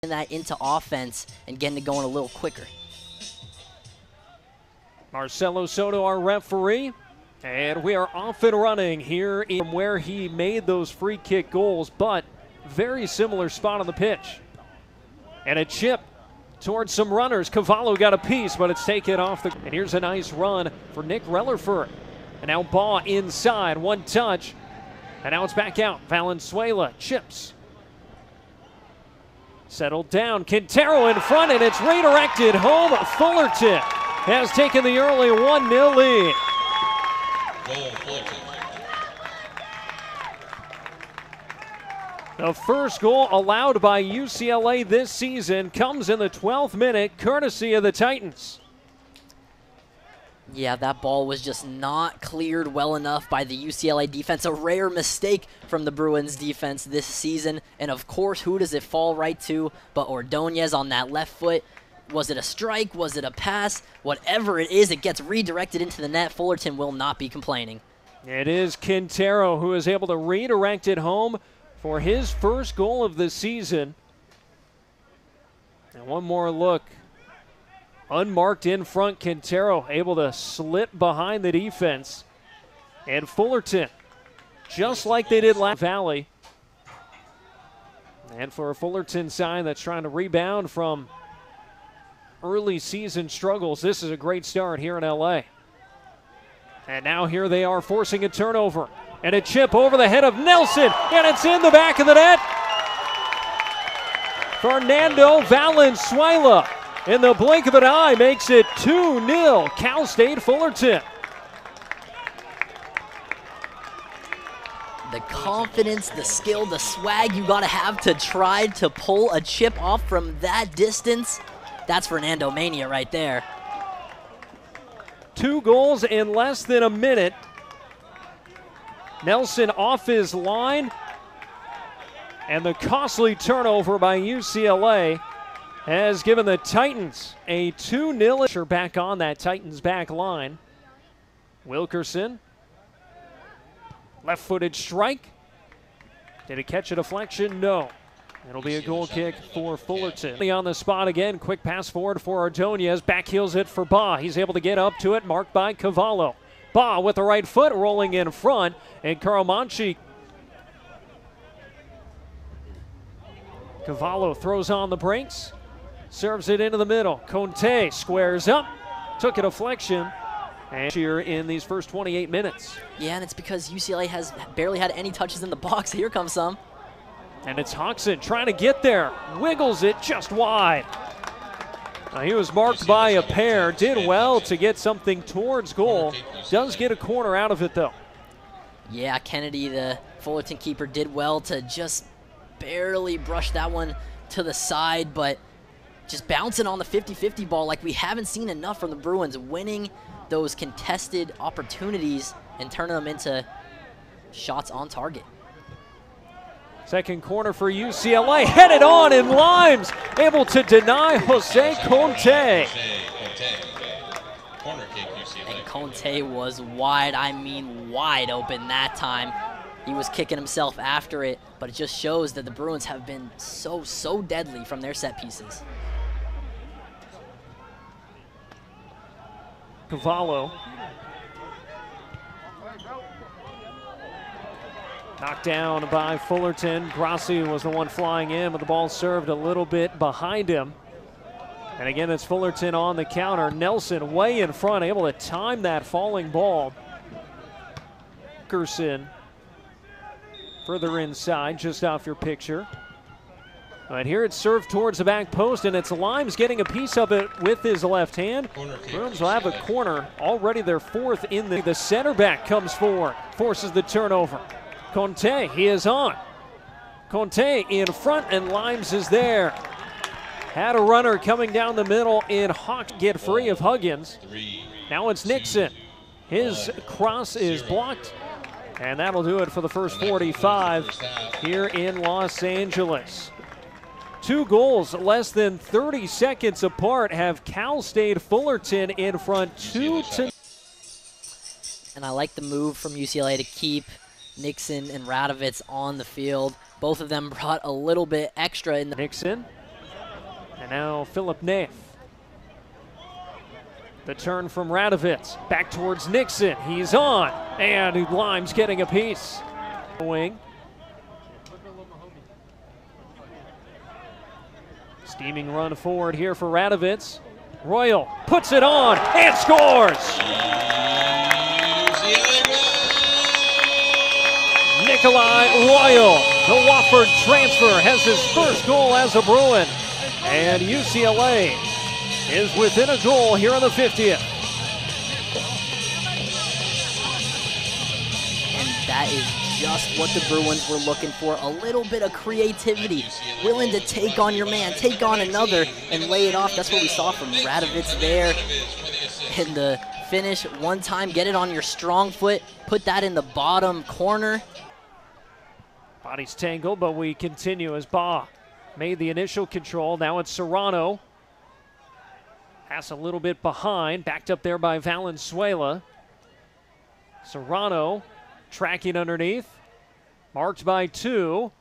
that into offense and getting it going a little quicker. Marcelo Soto, our referee, and we are off and running here from where he made those free kick goals, but very similar spot on the pitch. And a chip towards some runners. Cavallo got a piece, but it's taken off the. And here's a nice run for Nick Rellerford. And now ball inside, one touch, and now it's back out. Valenzuela chips. Settled down, Quintero in front, and it's redirected home. Fullerton has taken the early 1-0 lead. The first goal allowed by UCLA this season comes in the 12th minute, courtesy of the Titans. Yeah, that ball was just not cleared well enough by the UCLA defense. A rare mistake from the Bruins defense this season. And of course, who does it fall right to but Ordonez on that left foot? Was it a strike? Was it a pass? Whatever it is, it gets redirected into the net. Fullerton will not be complaining. It is Quintero who is able to redirect it home for his first goal of the season. And one more look. Unmarked in front, Quintero able to slip behind the defense. And Fullerton, just like they did last Valley. And for a Fullerton side that's trying to rebound from early season struggles, this is a great start here in LA. And now here they are forcing a turnover. And a chip over the head of Nelson, and it's in the back of the net. Fernando Valenzuela, in the blink of an eye, makes it 2-0, Cal State Fullerton. The confidence, the skill, the swag you got to have to try to pull a chip off from that distance. That's Fernando Mania right there. 2 goals in less than a minute. Nelson off his line. And the costly turnover by UCLA has given the Titans a 2-0 back on that Titans back line. Wilkerson. Left-footed strike. Did it catch a deflection? No. It'll be a goal kick for Fullerton. On the spot again. Quick pass forward for Ordonez. Back heels it for Baugh. He's able to get up to it. Marked by Cavallo. Baugh with the right foot rolling in front. And Karamanchi. Cavallo throws on the brakes. Serves it into the middle. Conte squares up. Took a deflection. And here in these first 28 minutes. Yeah, and it's because UCLA has barely had any touches in the box. Here comes some. And it's Hoxton trying to get there. Wiggles it just wide. He was marked by a pair. Did well to get something towards goal. Does get a corner out of it, though. Yeah, Kennedy, the Fullerton keeper, did well to just barely brush that one to the side, but just bouncing on the 50-50 ball like we haven't seen enough from the Bruins, winning those contested opportunities and turning them into shots on target. Second corner for UCLA, headed on, and Limes able to deny Jose Conte. And Conte was wide, I mean wide open that time. He was kicking himself after it, but it just shows that the Bruins have been so deadly from their set pieces. Cavallo. Knocked down by Fullerton. Grassi was the one flying in, but the ball served a little bit behind him. And again, it's Fullerton on the counter. Nelson way in front, able to time that falling ball. Wilkerson further inside, just off your picture. All right, here it's served towards the back post, and it's Limes getting a piece of it with his left hand. Bruins will have a corner, already their fourth in the center back comes forward, forces the turnover. Conte, he is on. Conte in front, and Limes is there. Had a runner coming down the middle in Hawk, get free of Huggins. Now it's Nixon. His cross is blocked, and that'll do it for the first 45 here in Los Angeles. 2 goals less than 30 seconds apart have Cal State Fullerton in front 2-0. And I like the move from UCLA to keep Nixon and Radovitz on the field. Both of them brought a little bit extra in the Nixon And now Philip Nath. The turn from Radovitz. Back towards Nixon. He's on. And Limes getting a piece. Wing. Steaming run forward here for Radovitz. Royal puts it on and scores! Nikolai Royal, the Wofford transfer, has his first goal as a Bruin. And UCLA is within a goal here in the 50th. And that is just what the Bruins were looking for. A little bit of creativity, willing to take on your man, take on another, and lay it off. That's what we saw from Radovitz there. And the finish, one time, get it on your strong foot, put that in the bottom corner. Bodies tangled, but we continue as Baugh made the initial control. Now it's Serrano. Pass a little bit behind, backed up there by Valenzuela. Serrano tracking underneath, marked by 2,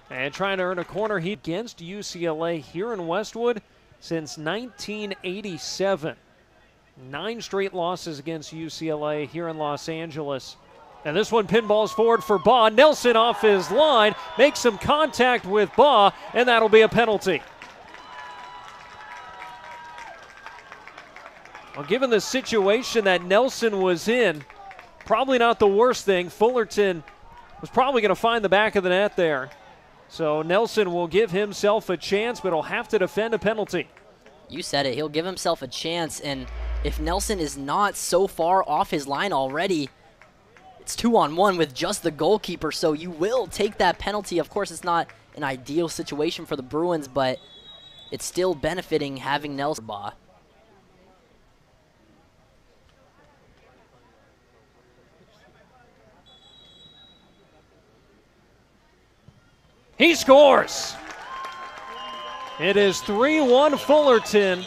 and trying to earn a corner heat against UCLA here in Westwood since 1987. 9 straight losses against UCLA here in Los Angeles. And this one pinballs forward for Baugh. Nelson off his line, makes some contact with Baugh, and that'll be a penalty. Well, given the situation that Nelson was in, probably not the worst thing. Fullerton was probably going to find the back of the net there. So Nelson will give himself a chance, but he'll have to defend a penalty. You said it. He'll give himself a chance, and if Nelson is not so far off his line already, it's 2-on-1 with just the goalkeeper, so you will take that penalty. Of course, it's not an ideal situation for the Bruins, but it's still benefiting having Nelson. He scores! It is 3-1 Fullerton.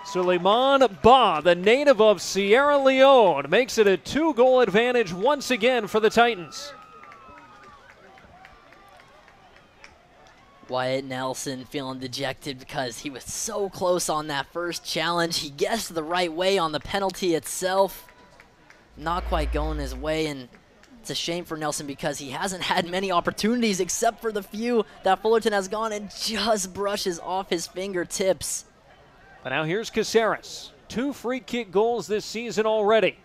Suleiman Baugh, the native of Sierra Leone, makes it a 2-goal advantage once again for the Titans. Wyatt Nelson feeling dejected because he was so close on that first challenge. He guessed the right way on the penalty itself. Not quite going his way, and it's a shame for Nelson because he hasn't had many opportunities except for the few that Fullerton has gone and just brushes off his fingertips. But now here's Caceres. 2 free kick goals this season already.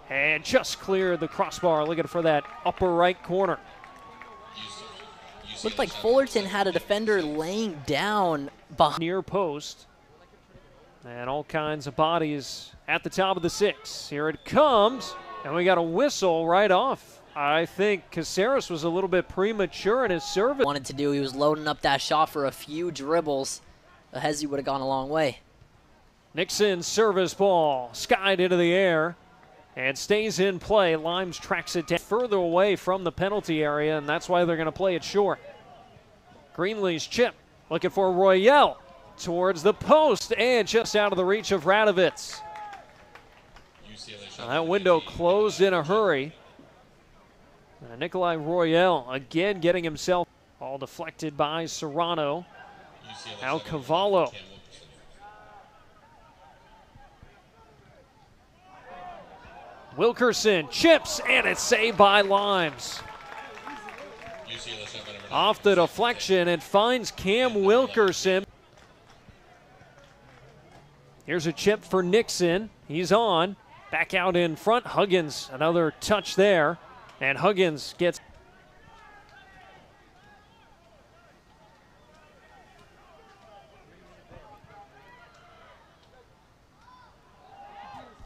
And just cleared the crossbar, looking for that upper right corner. Looked like Fullerton had a defender laying down behind. Near post. And all kinds of bodies at the top of the 6. Here it comes. And we got a whistle right off. I think Caceres was a little bit premature in his service. Wanted to do, he was loading up that shot for a few dribbles. Hezzy would have gone a long way. Nixon service ball, skied into the air and stays in play. Limes tracks it down further away from the penalty area, and that's why they're going to play it short. Greenlee's chip, looking for Royale towards the post and just out of the reach of Radovitz. Now that window closed in a hurry. Nikolai Royale again getting himself all deflected by Serrano. Now Cavallo. Wilkerson chips, and it's saved by Limes. Off the deflection, and finds Cam Wilkerson. Here's a chip for Nixon. He's on. Back out in front. Huggins, another touch there. And Huggins gets...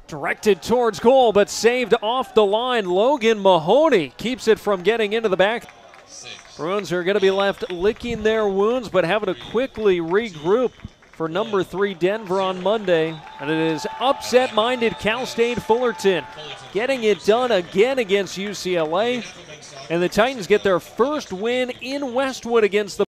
directed towards goal, but saved off the line. Logan Mahoney keeps it from getting into the back. Bruins are going to be left licking their wounds, but having to quickly regroup for number 3 Denver on Monday. And it is upset-minded Cal State Fullerton getting it done again against UCLA. And the Titans get their first win in Westwood against the